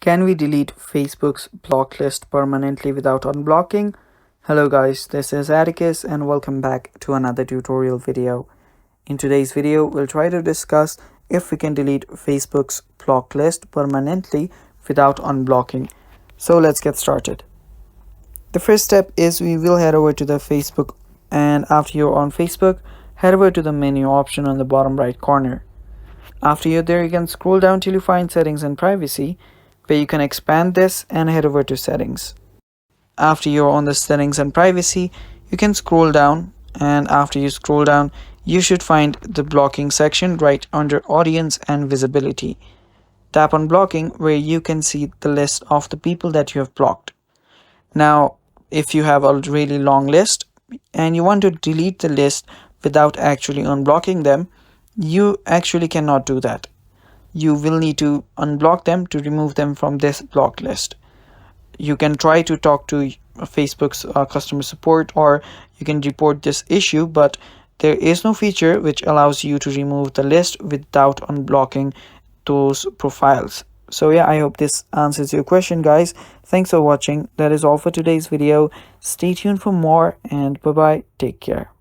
Can we delete Facebook's block list permanently without unblocking? Hello guys, this is Atticus and welcome back to another tutorial video. In today's video, we'll try to discuss if we can delete Facebook's block list permanently without unblocking. So let's get started. The first step is we will head over to the Facebook, and after you're on Facebook, head over to the menu option on the bottom right corner. After you're there, you can scroll down till you find settings and privacy, where you can expand this and head over to settings. After you're on the settings and privacy, you can scroll down, and after you scroll down, you should find the blocking section right under audience and visibility. Tap on blocking, where you can see the list of the people that you have blocked. Now, if you have a really long list and you want to delete the list without actually unblocking them, you actually cannot do that. You will need to unblock them to remove them from this block list. You can try to talk to Facebook's customer support, or you can report this issue, but there is no feature which allows you to remove the list without unblocking those profiles. So yeah, I hope this answers your question, guys. Thanks for watching. That is all for today's video. Stay tuned for more, and bye bye. Take care.